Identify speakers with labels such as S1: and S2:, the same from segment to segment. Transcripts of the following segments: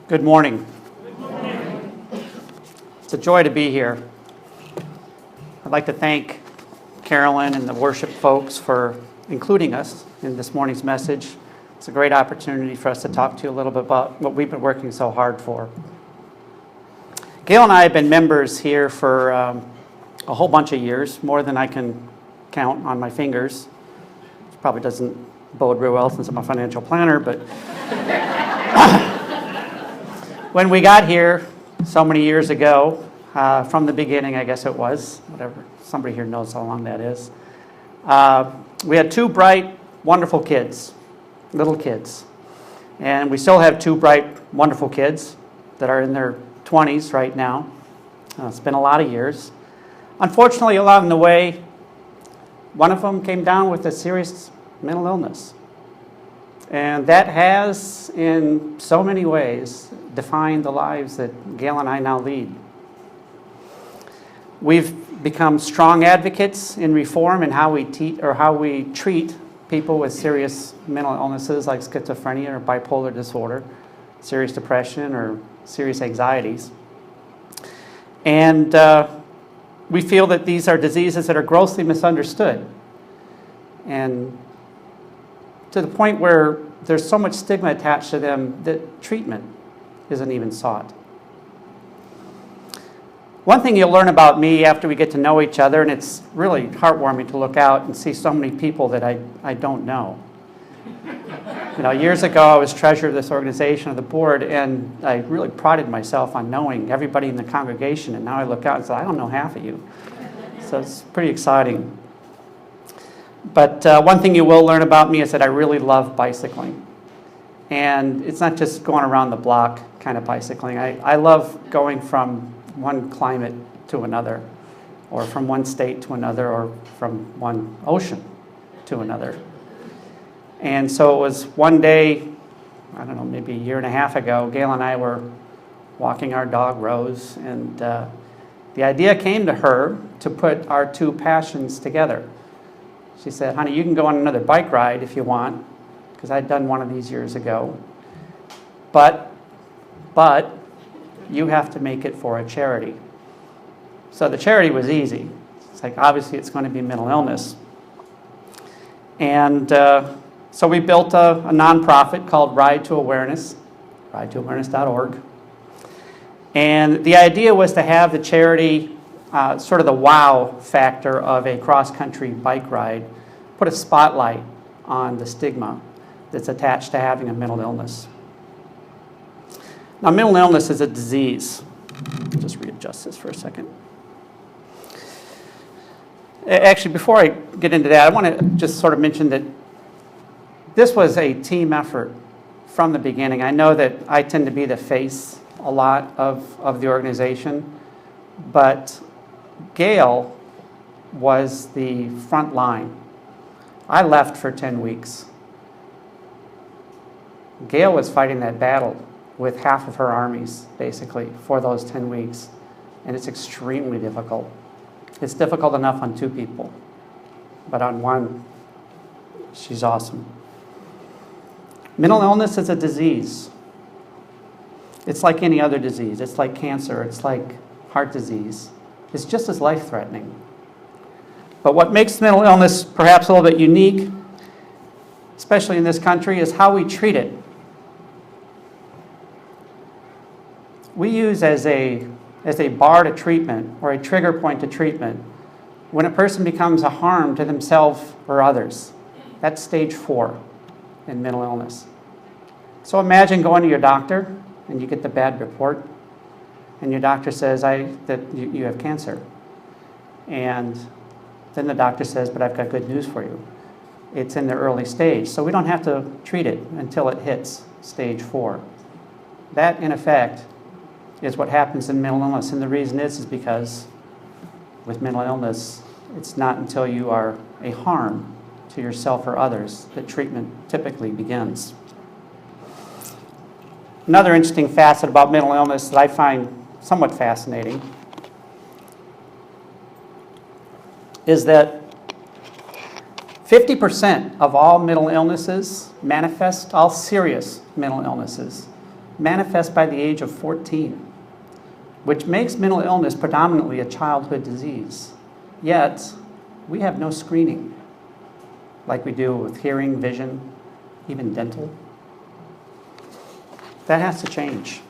S1: Good morning.
S2: Good morning.
S1: It's a joy to be here. I'd like to thank Carolyn and the worship folks for including us in this morning's message. It's a great opportunity for us to talk to you a little bit about what we've been working so hard for. Gayle and I have been members here for a whole bunch of years, more than I can count on my fingers. Which probably doesn't bode real well since I'm a financial planner, but when we got here so many years ago, from the beginning, I guess it was, whatever, somebody here knows how long that is, we had two bright, wonderful kids, little kids. And we still have two bright, wonderful kids that are in their 20s right now. It's been a lot of years. Unfortunately, along the way, one of them came down with a serious mental illness. And that has, in so many ways, defined the lives that Gayle and I now lead. We've become strong advocates in reform and how we treat people with serious mental illnesses like schizophrenia or bipolar disorder, serious depression or serious anxieties. And we feel that these are diseases that are grossly misunderstood. And to the point where there's so much stigma attached to them that treatment isn't even sought. One thing you'll learn about me after we get to know each other, and it's really heartwarming to look out and see so many people that I don't know. You know, years ago I was treasurer of this organization, of the board, and I really prided myself on knowing everybody in the congregation, and now I look out and say, I don't know half of you. So it's pretty exciting. But one thing you will learn about me is that I really love bicycling. And it's not just going around the block kind of bicycling. I love going from one climate to another, or from one state to another, or from one ocean to another. And so it was one day, I don't know, maybe a year and a half ago, Gayle and I were walking our dog Rose, and the idea came to her to put our two passions together. She said, honey, you can go on another bike ride if you want, because I'd done one of these years ago. But you have to make it for a charity. So the charity was easy. It's like, obviously it's going to be mental illness. And so we built a nonprofit called Ride to Awareness, ridetoawareness.org. And the idea was to have the charity sort of the wow factor of a cross-country bike ride, put a spotlight on the stigma that's attached to having a mental illness. Now, mental illness is a disease. I'll just readjust this for a second. Actually, before I get into that, I want to just sort of mention that this was a team effort from the beginning. I know that I tend to be the face a lot of the organization, but Gayle was the front line. I left for 10 weeks. Gayle was fighting that battle with half of her armies, basically, for those 10 weeks. And it's extremely difficult. It's difficult enough on two people, but on one, she's awesome. Mental illness is a disease. It's like any other disease. It's like cancer. It's like heart disease. It's just as life-threatening. But what makes mental illness perhaps a little bit unique, especially in this country, is how we treat it. We use as a bar to treatment, or a trigger point to treatment, when a person becomes a harm to themselves or others. That's stage 4 in mental illness. So imagine going to your doctor and you get the bad report, and your doctor says that you have cancer. And then the doctor says, but I've got good news for you. It's in the early stage, so we don't have to treat it until it hits stage 4. That, in effect, is what happens in mental illness. And the reason is because with mental illness, it's not until you are a harm to yourself or others that treatment typically begins. Another interesting facet about mental illness that I find somewhat fascinating is that 50% of all mental illnesses manifest, all serious mental illnesses, manifest by the age of 14, which makes mental illness predominantly a childhood disease. Yet, we have no screening like we do with hearing, vision, even dental. That has to change.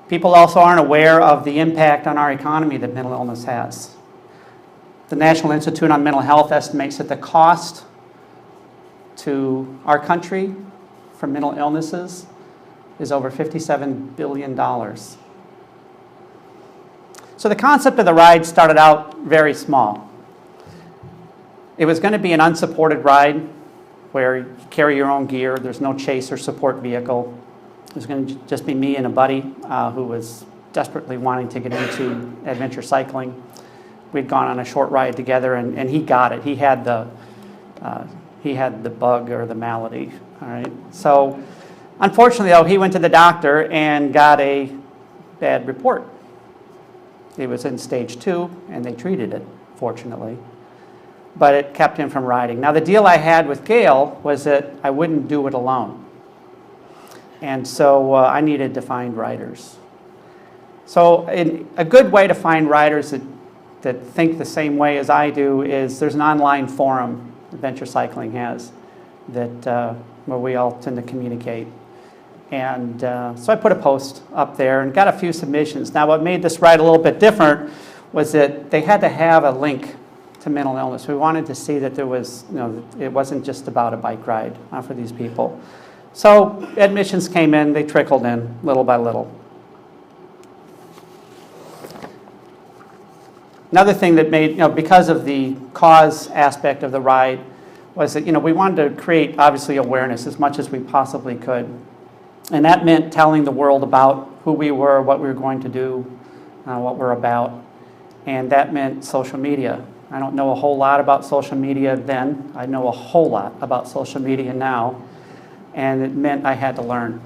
S1: People also aren't aware of the impact on our economy that mental illness has. The National Institute on Mental Health estimates that the cost to our country for mental illnesses is over $57 billion. So the concept of the ride started out very small. It was going to be an unsupported ride where you carry your own gear. There's no chase or support vehicle. It was going to just be me and a buddy who was desperately wanting to get into adventure cycling. We'd gone on a short ride together, and he got it. He had the bug or the malady. All right. So, unfortunately, though, he went to the doctor and got a bad report. It was in stage 2, and they treated it, fortunately. But it kept him from riding. Now, the deal I had with Gayle was that I wouldn't do it alone. And so I needed to find riders. So a good way to find riders that think the same way as I do is there's an online forum Adventure Cycling has that where we all tend to communicate. And so I put a post up there and got a few submissions. Now, what made this ride a little bit different was that they had to have a link to mental illness. We wanted to see that there was, it wasn't just about a bike ride for these people. So admissions came in, they trickled in little by little. Another thing that made, because of the cause aspect of the ride, was that, we wanted to create, obviously, awareness as much as we possibly could. And that meant telling the world about who we were, what we were going to do, what we're about. And that meant social media. I don't know a whole lot about social media then. I know a whole lot about social media now. And it meant I had to learn.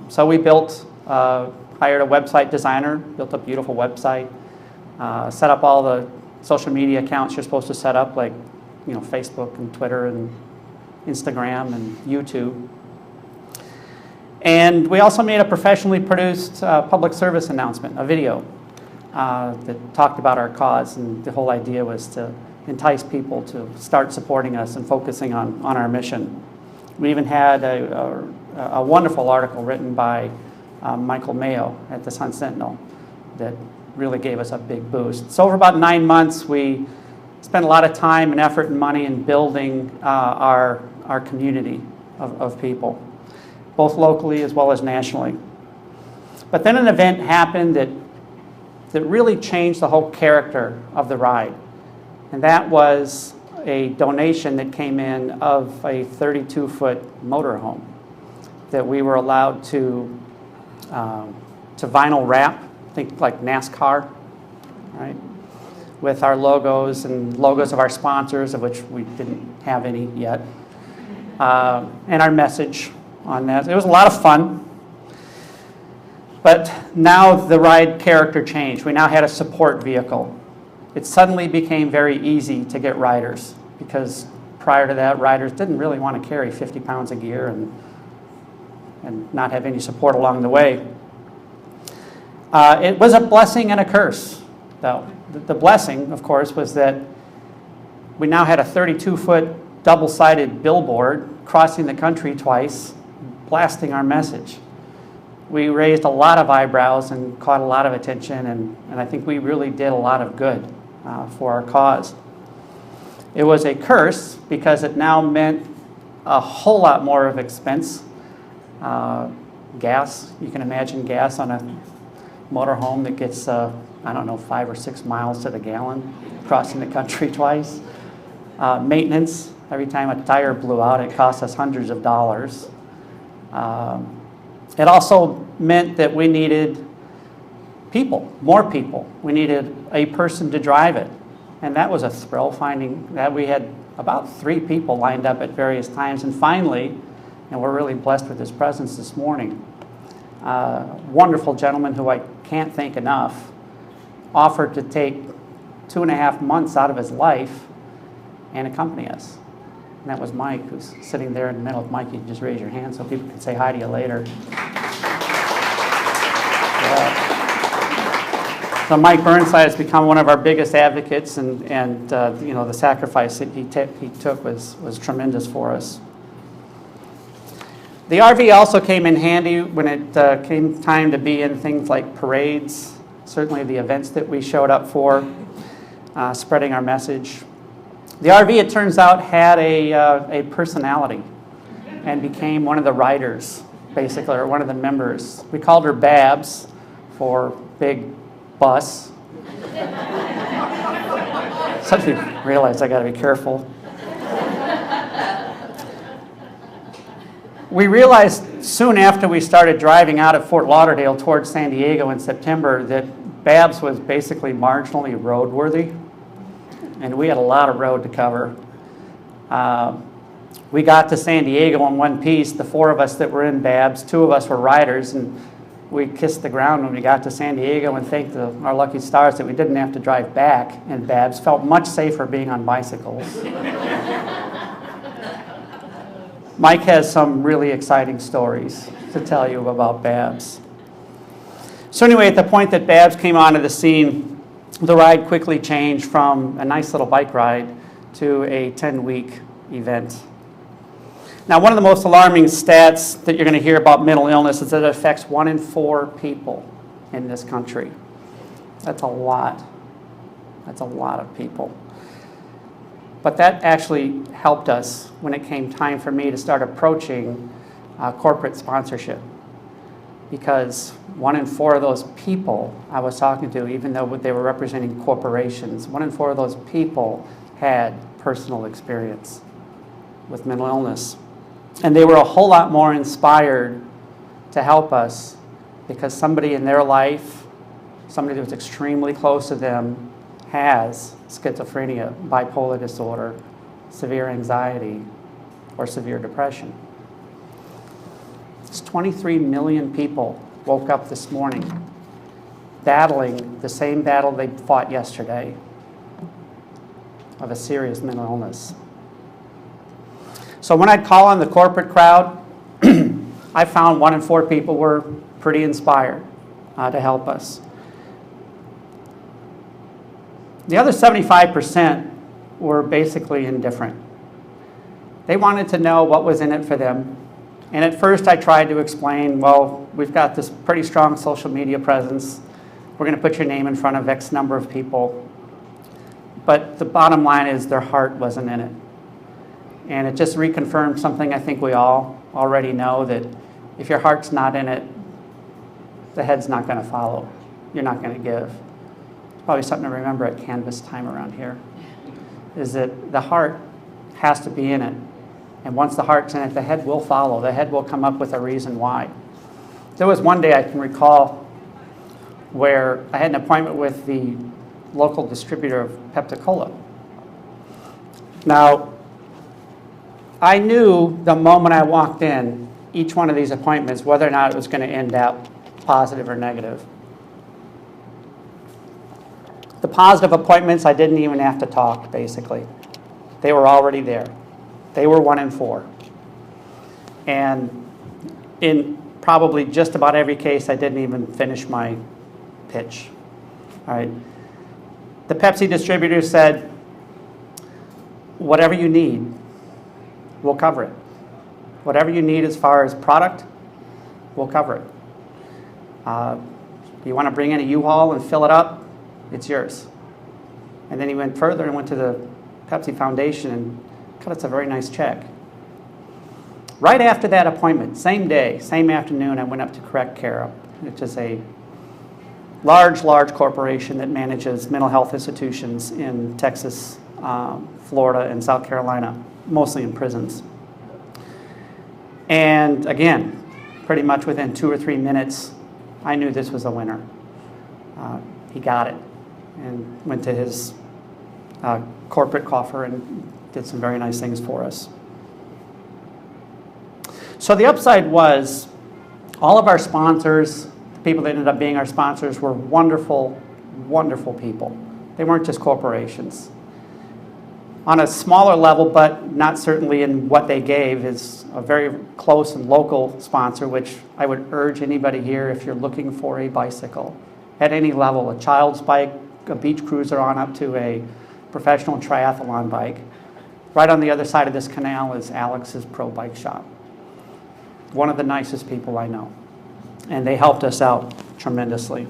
S1: So we hired a website designer, built a beautiful website, set up all the social media accounts you're supposed to set up, like Facebook and Twitter and Instagram and YouTube. And we also made a professionally produced public service announcement, a video that talked about our cause. And the whole idea was to entice people to start supporting us and focusing on our mission. We even had a wonderful article written by Michael Mayo at the Sun-Sentinel that really gave us a big boost. So over about 9 months, we spent a lot of time and effort and money in building our community of people, both locally as well as nationally. But then an event happened that really changed the whole character of the ride, and that was a donation that came in of a 32-foot motorhome that we were allowed to vinyl wrap, think like NASCAR, right? With our logos and logos of our sponsors, of which we didn't have any yet, and our message on that. It was a lot of fun. But now the ride character changed. We now had a support vehicle. It suddenly became very easy to get riders, because prior to that, riders didn't really want to carry 50 pounds of gear and not have any support along the way. It was a blessing and a curse, though. The blessing, of course, was that we now had a 32-foot double-sided billboard crossing the country twice, blasting our message. We raised a lot of eyebrows and caught a lot of attention, and I think we really did a lot of good for our cause. It was a curse because it now meant a whole lot more of expense. Gas, you can imagine gas on a motorhome that gets, 5 or 6 miles to the gallon, crossing the country twice. Maintenance, every time a tire blew out, it cost us hundreds of dollars. It also meant that we needed people, more people. We needed a person to drive it. And that was a thrill, finding that we had about 3 people lined up at various times. And finally, and we're really blessed with his presence this morning, a wonderful gentleman who I can't thank enough offered to take 2.5 months out of his life and accompany us. And that was Mike, who's sitting there in the middle. Mike, you can just raise your hand so people can say hi to you later. Yeah. So Mike Burnside has become one of our biggest advocates, and you know, the sacrifice that he took was tremendous for us. The RV also came in handy when it came time to be in things like parades, certainly the events that we showed up for, spreading our message. The RV, it turns out, had a personality and became one of the riders, basically, or one of the members. We called her Babs for Big Bus. Suddenly realized I got to be careful. We realized soon after we started driving out of Fort Lauderdale towards San Diego in September that Babs was basically marginally roadworthy, and we had a lot of road to cover. We got to San Diego in one piece, the four of us that were in Babs, two of us were riders, and we kissed the ground when we got to San Diego and thanked our lucky stars that we didn't have to drive back in Babs. Felt much safer being on bicycles. Mike has some really exciting stories to tell you about Babs. So anyway, at the point that Babs came onto the scene, the ride quickly changed from a nice little bike ride to a 10-week event. Now, one of the most alarming stats that you're going to hear about mental illness is that it affects 1 in 4 people in this country. That's a lot. That's a lot of people. But that actually helped us when it came time for me to start approaching corporate sponsorship. Because 1 in 4 of those people I was talking to, even though they were representing corporations, 1 in 4 of those people had personal experience with mental illness. And they were a whole lot more inspired to help us because somebody in their life, somebody that was extremely close to them, has schizophrenia, bipolar disorder, severe anxiety, or severe depression. It's 23 million people woke up this morning battling the same battle they fought yesterday of a serious mental illness. So when I'd call on the corporate crowd, I found 1 in 4 people were pretty inspired to help us. The other 75% were basically indifferent. They wanted to know what was in it for them. And at first I tried to explain, well, we've got this pretty strong social media presence. We're going to put your name in front of X number of people. But the bottom line is their heart wasn't in it. And it just reconfirmed something I think we all already know, that if your heart's not in it, the head's not going to follow. You're not going to give. Probably something to remember at Canvas time around here, is that the heart has to be in it. And once the heart's in it, the head will follow. The head will come up with a reason why. There was one day I can recall where I had an appointment with the local distributor of Pepsi-Cola. Now, I knew the moment I walked in, each one of these appointments, whether or not it was going to end up positive or negative. The positive appointments, I didn't even have to talk, basically. They were already there. They were 1 in 4. And in probably just about every case, I didn't even finish my pitch. All right. The Pepsi distributor said, whatever you need, we'll cover it. Whatever you need as far as product, we'll cover it. You want to bring in a U-Haul and fill it up? It's yours. And then he went further and went to the Pepsi Foundation and cut us a very nice check. Right after that appointment, same day, same afternoon, I went up to Correct Care, which is a large corporation that manages mental health institutions in Texas, Florida, and South Carolina, mostly in prisons. And again, pretty much within 2 or 3 minutes, I knew this was a winner. He got it and went to his corporate coffer and did some very nice things for us. So the upside was all of our sponsors, the people that ended up being our sponsors, were wonderful, wonderful people. They weren't just corporations. On a smaller level, but not certainly in what they gave, is a very close and local sponsor, which I would urge anybody here, if you're looking for a bicycle at any level, a child's bike, a beach cruiser on up to a professional triathlon bike. Right on the other side of this canal is Alex's Pro Bike Shop. One of the nicest people I know. And they helped us out tremendously.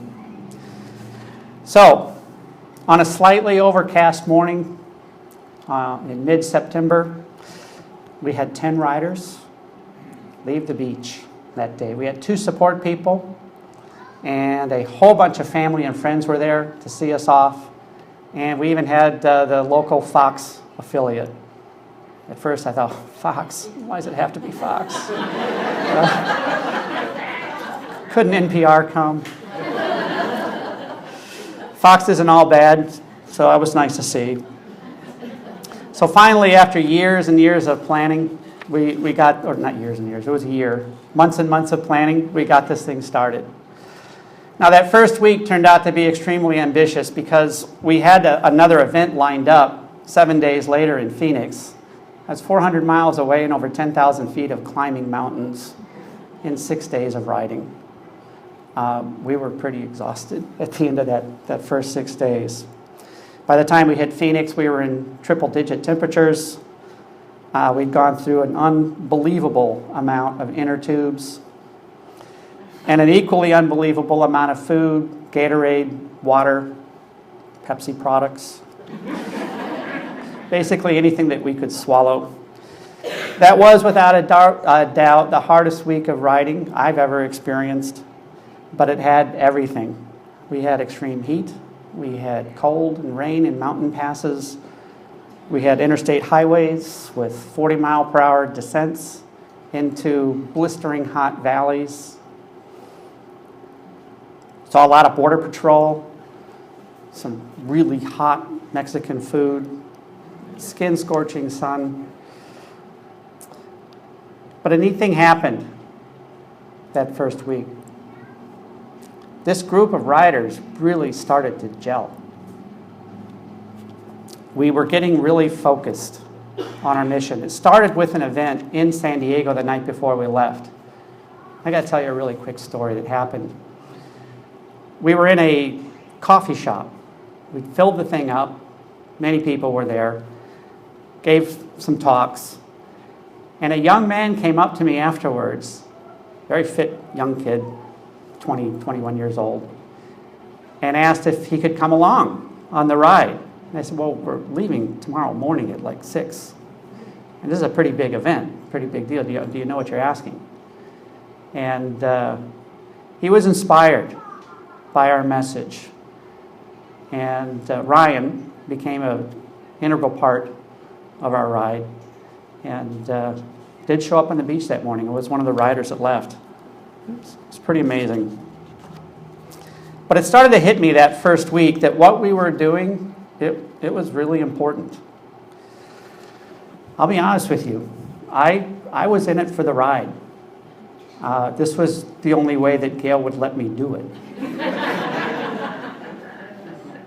S1: So, on a slightly overcast morning in mid-September, we had 10 riders leave the beach that day. We had 2 support people, and a whole bunch of family and friends were there to see us off. And we even had the local Fox affiliate. At first I thought, Fox? Why does it have to be Fox? Couldn't NPR come? Fox isn't all bad, so that was nice to see. So finally, after years and years of planning, we got, or not years and years, it was a year, months and months of planning, we got this thing started. Now that first week turned out to be extremely ambitious because we had another event lined up 7 days later in Phoenix. That's 400 miles away and over 10,000 feet of climbing mountains in 6 days of riding. We were pretty exhausted at the end of that first 6 days. By the time we hit Phoenix, we were in triple-digit temperatures. We'd gone through an unbelievable amount of inner tubes and an equally unbelievable amount of food, Gatorade, water, Pepsi products. Basically anything that we could swallow. That was, without a doubt, the hardest week of riding I've ever experienced, but it had everything. We had extreme heat, we had cold and rain in mountain passes, we had interstate highways with 40-mile-per-hour descents into blistering hot valleys. Saw a lot of border patrol, some really hot Mexican food, skin-scorching sun. But a neat thing happened that first week. This group of riders really started to gel. We were getting really focused on our mission. It started with an event in San Diego the night before we left. I got to tell you a really quick story that happened. We were in a coffee shop. We filled the thing up. Many people were there. Gave some talks. And a young man came up to me afterwards, very fit young kid, 20, 21 years old, and asked if he could come along on the ride. And I said, well, we're leaving tomorrow morning at like 6. And this is a pretty big event, pretty big deal. Do you know what you're asking? And he was inspired by our message. And Ryan became an integral part of our ride and did show up on the beach that morning. It was one of the riders that left. It's pretty amazing. But it started to hit me that first week that what we were doing, it was really important. I'll be honest with you. I was in it for the ride. This was the only way that Gayle would let me do it.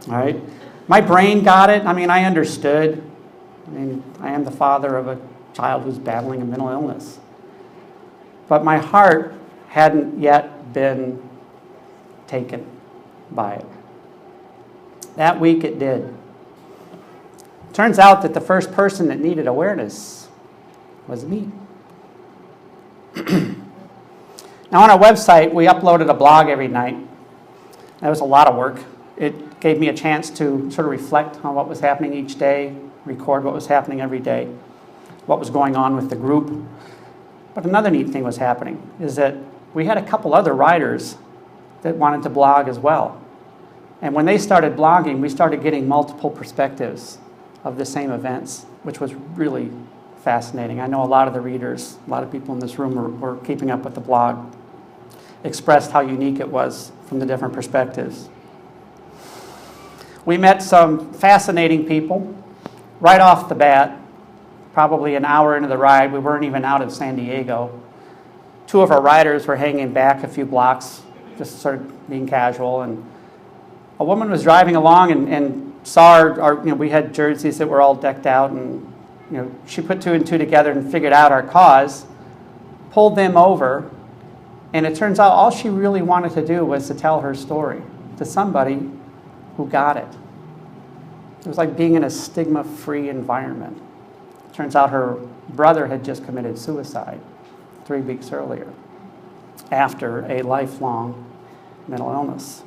S1: All right? My brain got it. I mean, I understood. I mean, I am the father of a child who's battling a mental illness. But my heart hadn't yet been taken by it. That week it did. Turns out that the first person that needed awareness was me. Now on our website, we uploaded a blog every night. That was a lot of work. It gave me a chance to sort of reflect on what was happening each day, record what was happening every day, what was going on with the group. But another neat thing was happening is that we had a couple other riders that wanted to blog as well. And when they started blogging, we started getting multiple perspectives of the same events, which was really fascinating. I know a lot of the readers, a lot of people in this room were keeping up with the blog, expressed how unique it was from the different perspectives. We met some fascinating people right off the bat, probably an hour into the ride. We weren't even out of San Diego. 2 of our riders were hanging back a few blocks, just sort of being casual. And a woman was driving along and saw we had jerseys that were all decked out, and she put two and two together and figured out our cause, pulled them over, and it turns out all she really wanted to do was to tell her story to somebody who got it. It was like being in a stigma-free environment. Turns out her brother had just committed suicide 3 weeks earlier after a lifelong mental illness.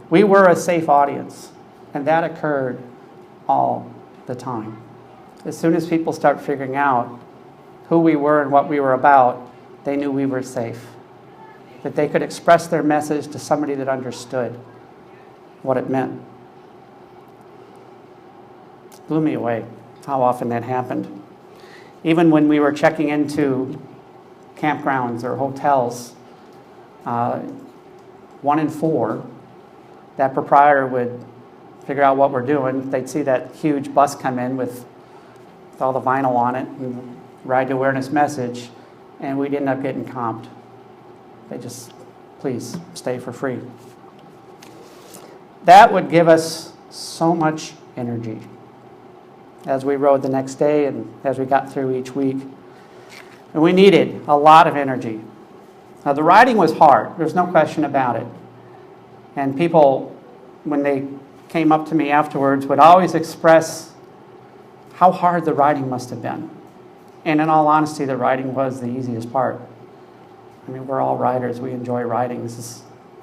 S1: We were a safe audience, and that occurred all the time. As soon as people start figuring out who we were and what we were about, they knew we were safe, that they could express their message to somebody that understood what it meant. It blew me away how often that happened. Even when we were checking into campgrounds or hotels, 1 in 4, that proprietor would figure out what we're doing. They'd see that huge bus come in with all the vinyl on it and ride awareness message, and we'd end up getting comped. They just, please stay for free. That would give us so much energy as we rode the next day and as we got through each week. And we needed a lot of energy. Now, the riding was hard. There's no question about it. And people, when they came up to me afterwards, would always express how hard the riding must have been. And in all honesty, the riding was the easiest part. I mean, we're all riders. We enjoy riding.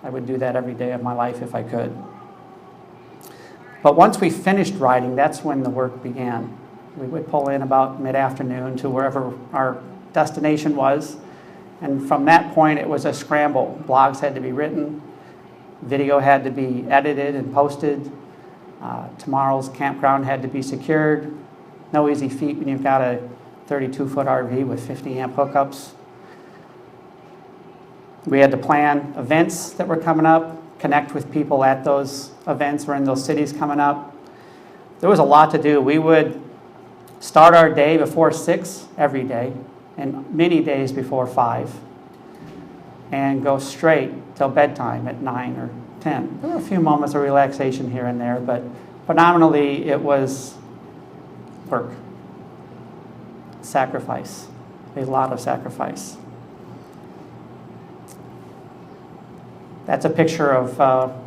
S1: I would do that every day of my life if I could. But once we finished riding, that's when the work began. We would pull in about mid-afternoon to wherever our destination was. And from that point, it was a scramble. Blogs had to be written. Video had to be edited and posted. Tomorrow's campground had to be secured. No easy feat when you've got a 32-foot RV with 50 amp hookups. We had to plan events that were coming up, connect with people at those events or in those cities coming up. There was a lot to do. We would start our day before 6 every day and many days before 5 and go straight till bedtime at 9 or 10. There were a few moments of relaxation here and there, but predominantly it was work, sacrifice, a lot of sacrifice. That's a picture of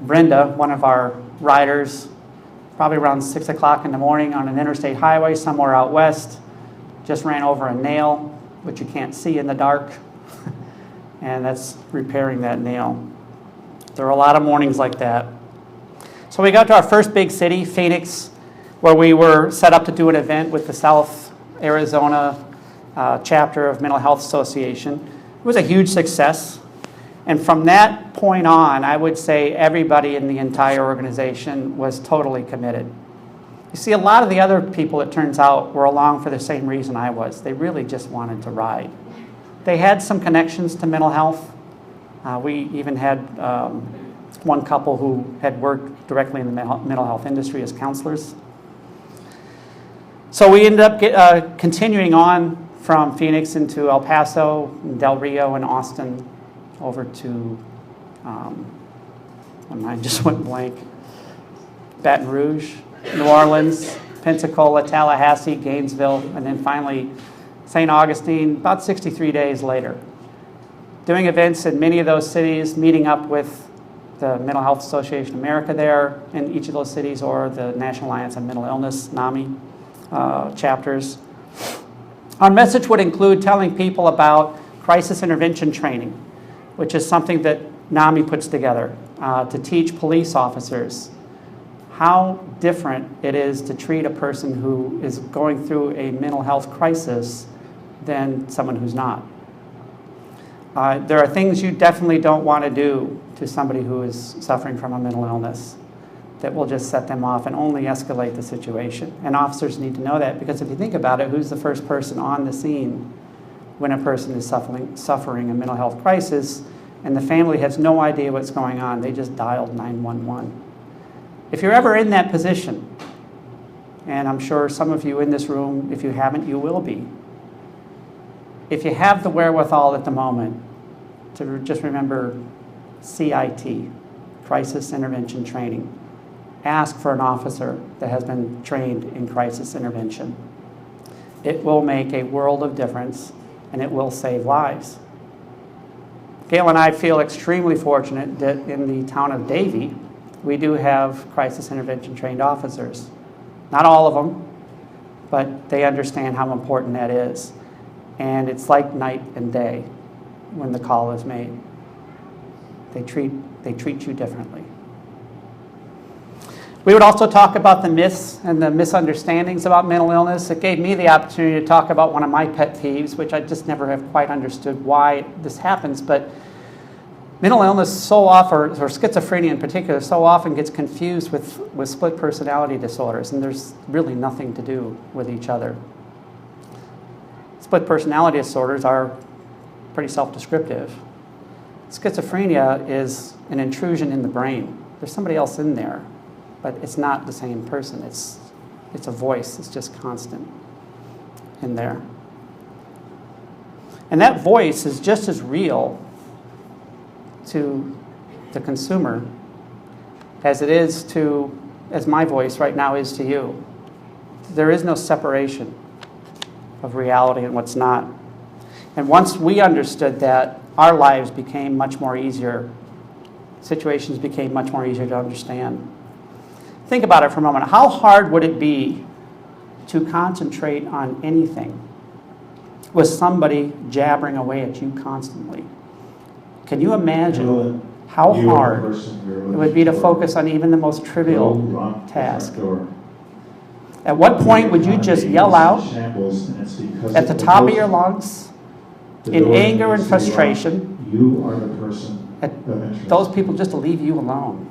S1: Brenda, one of our riders, probably around 6 o'clock in the morning on an interstate highway somewhere out west. Just ran over a nail, which you can't see in the dark, and that's repairing that nail. There are a lot of mornings like that. So we got to our first big city, Phoenix, where we were set up to do an event with the South Arizona chapter of Mental Health Association. It was a huge success. And from that point on, I would say everybody in the entire organization was totally committed. You see, a lot of the other people, it turns out, were along for the same reason I was. They really just wanted to ride. They had some connections to mental health. We even had one couple who had worked directly in the mental health industry as counselors. So we ended up continuing on from Phoenix into El Paso, and Del Rio, and Austin, over to, my mind just went blank, Baton Rouge, New Orleans, Pensacola, Tallahassee, Gainesville, and then finally St. Augustine, about 63 days later. Doing events in many of those cities, meeting up with the Mental Health Association of America there in each of those cities, or the National Alliance on Mental Illness, NAMI, chapters. Our message would include telling people about crisis intervention training, which is something that NAMI puts together to teach police officers how different it is to treat a person who is going through a mental health crisis than someone who's not. There are things you definitely don't want to do to somebody who is suffering from a mental illness that will just set them off and only escalate the situation. And officers need to know that, because if you think about it, who's the first person on the scene when a person is suffering a mental health crisis and the family has no idea what's going on? They just dialed 911. If you're ever in that position, and I'm sure some of you in this room, if you haven't, you will be. If you have the wherewithal at the moment to just remember CIT, Crisis Intervention Training. ask for an officer that has been trained in crisis intervention. It will make a world of difference, and it will save lives. Gayle and I feel extremely fortunate that in the town of Davie, we do have crisis intervention trained officers. Not all of them, but they understand how important that is. And it's like night and day when the call is made. They treat you differently. We would also talk about the myths and the misunderstandings about mental illness. It gave me the opportunity to talk about one of my pet peeves, which I just never have quite understood why this happens. But mental illness so often, or schizophrenia in particular, so often gets confused with split personality disorders, and there's really nothing to do with each other. Split personality disorders are pretty self-descriptive. Schizophrenia is an intrusion in the brain. There's somebody else in there, but it's not the same person. It's a voice that's just constant in there. And that voice is just as real to the consumer as it is to, as my voice right now is to you. There is no separation of reality and what's not. And once we understood that, our lives became much more easier. Situations became much more easier to understand. Think about it for a moment. How hard would it be to concentrate on anything with somebody jabbering away at you constantly? Can you imagine how hard it would be to focus on even the most trivial task? At what point would you just yell out at the top of your lungs in anger and frustration at those people just to leave you alone?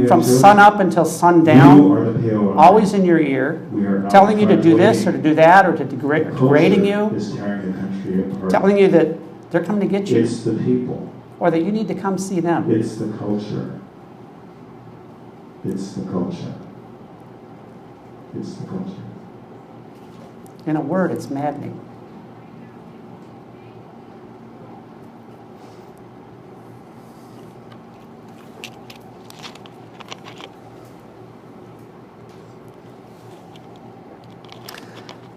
S1: From sun up until sundown, always in your ear, telling you to do this or to do that, or to degrading you, telling you that they're coming to get you.
S2: It's the people.
S1: Or that you need to come see them.
S2: It's the culture. It's the culture. It's the culture.
S1: In a word, it's maddening.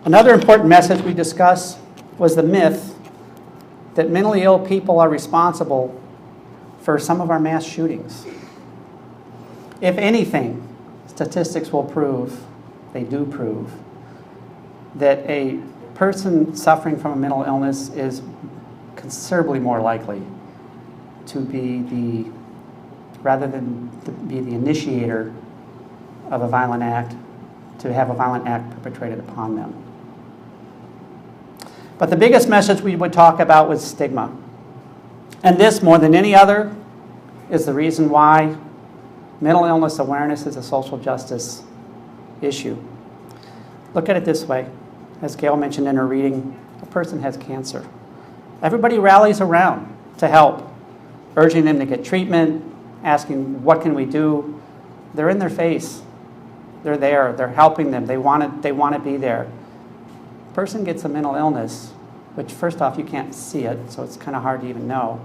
S1: Another important message we discussed was the myth that mentally ill people are responsible for some of our mass shootings. If anything, statistics will prove, they do prove, that a person suffering from a mental illness is considerably more likely to be rather than to be the initiator of a violent act, to have a violent act perpetrated upon them. But the biggest message we would talk about was stigma. And this, more than any other, is the reason why mental illness awareness is a social justice issue. Look at it this way. As Gayle mentioned in her reading, a person has cancer. Everybody rallies around to help, urging them to get treatment, asking, what can we do? They're in their face. They're there. They're helping them. They want to be there. Person gets a mental illness, which first off, you can't see it, so it's kind of hard to even know.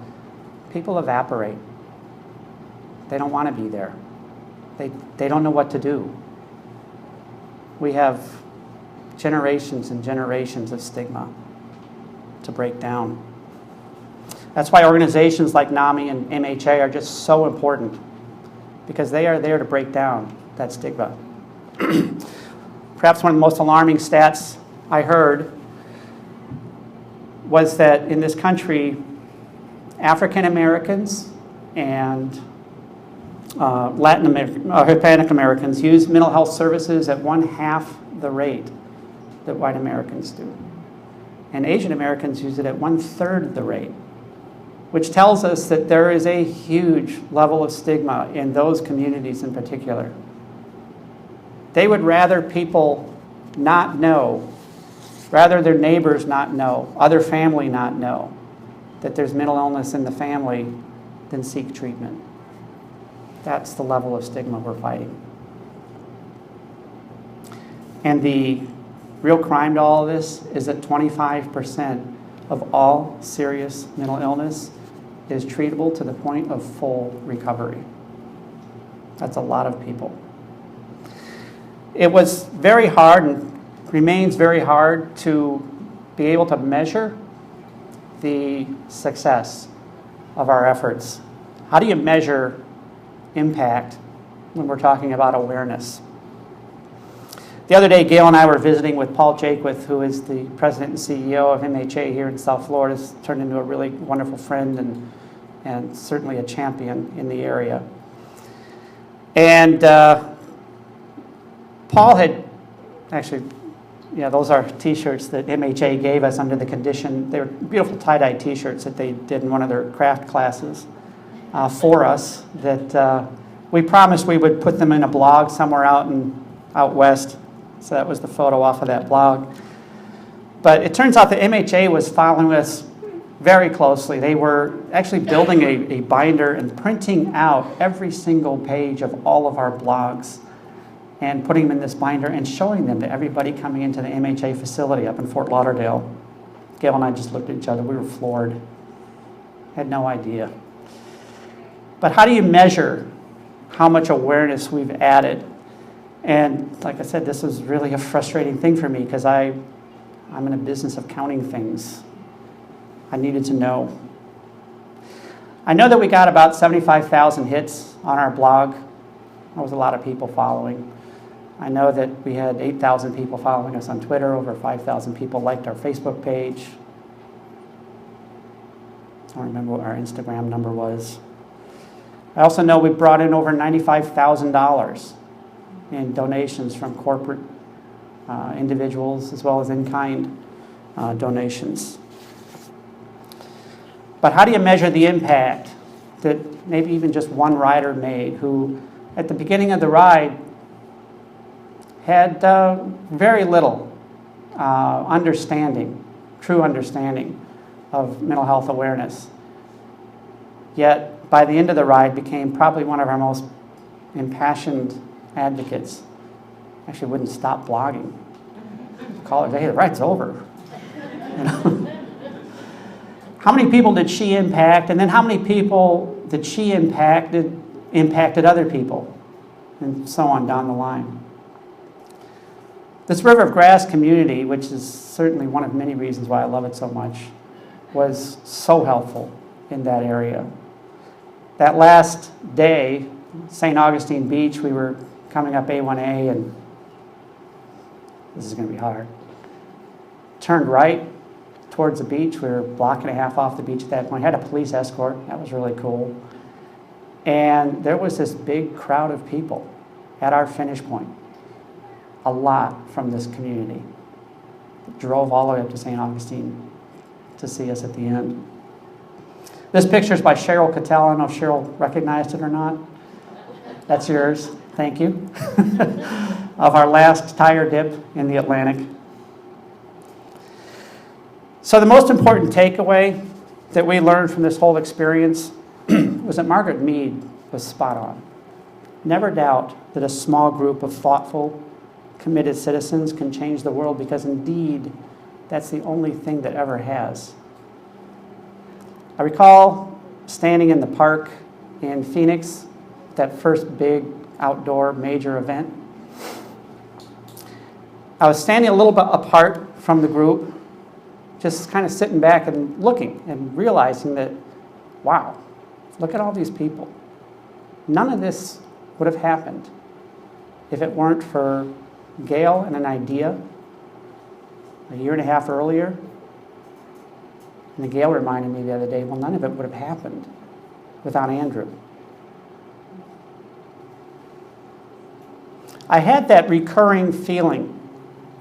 S1: People evaporate. They don't want to be there. They don't know what to do. We have generations and generations of stigma to break down. That's why organizations like NAMI and MHA are just so important, because they are there to break down that stigma. Perhaps one of the most alarming stats I heard was that in this country, African Americans and Hispanic Americans use mental health services at 1/2 the rate that white Americans do. And Asian Americans use it at 1/3 the rate, which tells us that there is a huge level of stigma in those communities in particular. They would rather people not know, rather their neighbors not know, other family not know that there's mental illness in the family than seek treatment. That's the level of stigma we're fighting. And the real crime to all of this is that 25% of all serious mental illness is treatable to the point of full recovery. That's a lot of people. It was very hard and remains very hard to be able to measure the success of our efforts. How do you measure impact when we're talking about awareness? The other day, Gayle and I were visiting with Paul Jaquith, who is the president and CEO of MHA here in South Florida. He's turned into a really wonderful friend and certainly a champion in the area. And Paul had actually, those are T-shirts that MHA gave us under the condition. They were beautiful tie-dye T-shirts that they did in one of their craft classes for us. That we promised we would put them in a blog somewhere out west. So that was the photo off of that blog. But it turns out that MHA was following us very closely. They were actually building a binder and printing out every single page of all of our blogs and putting them in this binder and showing them to everybody coming into the MHA facility up in Fort Lauderdale. Gayle and I just looked at each other. We were floored. Had no idea. But how do you measure how much awareness we've added? And like I said, this was really a frustrating thing for me because I'm in a business of counting things. I needed to know. I know that we got about 75,000 hits on our blog. That was a lot of people following. I know that we had 8,000 people following us on Twitter. Over 5,000 people liked our Facebook page. I don't remember what our Instagram number was. I also know we brought in over $95,000 in donations from corporate individuals as well as in-kind donations. But how do you measure the impact that maybe even just one rider made who at the beginning of the ride had very little true understanding of mental health awareness, yet by the end of the ride became probably one of our most impassioned advocates. Actually wouldn't stop blogging. Call her, hey, the ride's over. How many people did she impact, and then how many people that she impacted other people, and so on down the line. This River of Grass community, which is certainly one of many reasons why I love it so much, was so helpful in that area. That last day, St. Augustine Beach, we were coming up A1A, and this is going to be hard. Turned right towards the beach. We were a block and a half off the beach at that point. Had a police escort. That was really cool. And there was this big crowd of people at our finish point. A lot from this community. Drove all the way up to St. Augustine to see us at the end. This picture is by Cheryl Cattell. I don't know if Cheryl recognized it or not. That's yours. Thank you. Of our last tire dip in the Atlantic. So the most important takeaway that we learned from this whole experience was that Margaret Mead was spot on. Never doubt that a small group of thoughtful, committed citizens can change the world, because indeed, that's the only thing that ever has. I recall standing in the park in Phoenix, that first big outdoor major event. I was standing a little bit apart from the group, just kind of sitting back and looking and realizing that, wow, look at all these people. None of this would have happened if it weren't for Gayle and an idea a year and a half earlier. And Gayle reminded me the other day, well, none of it would have happened without Andrew. I had that recurring feeling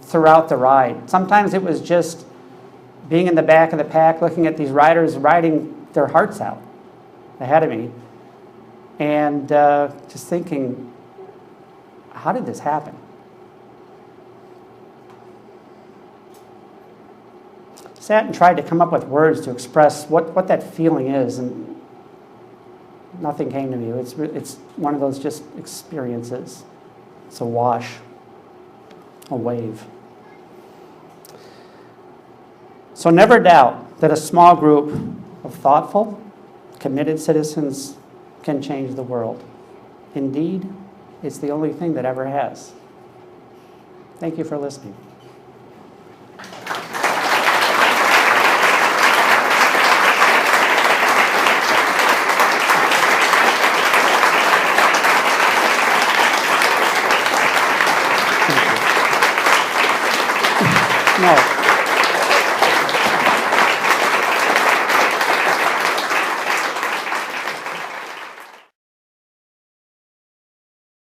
S1: throughout the ride. Sometimes it was just being in the back of the pack, looking at these riders riding their hearts out ahead of me, and just thinking, how did this happen? Sat and tried to come up with words to express what that feeling is, and nothing came to me. It's one of those just experiences. It's a wash, a wave. So never doubt that a small group of thoughtful, committed citizens can change the world. Indeed, it's the only thing that ever has. Thank you for listening. No.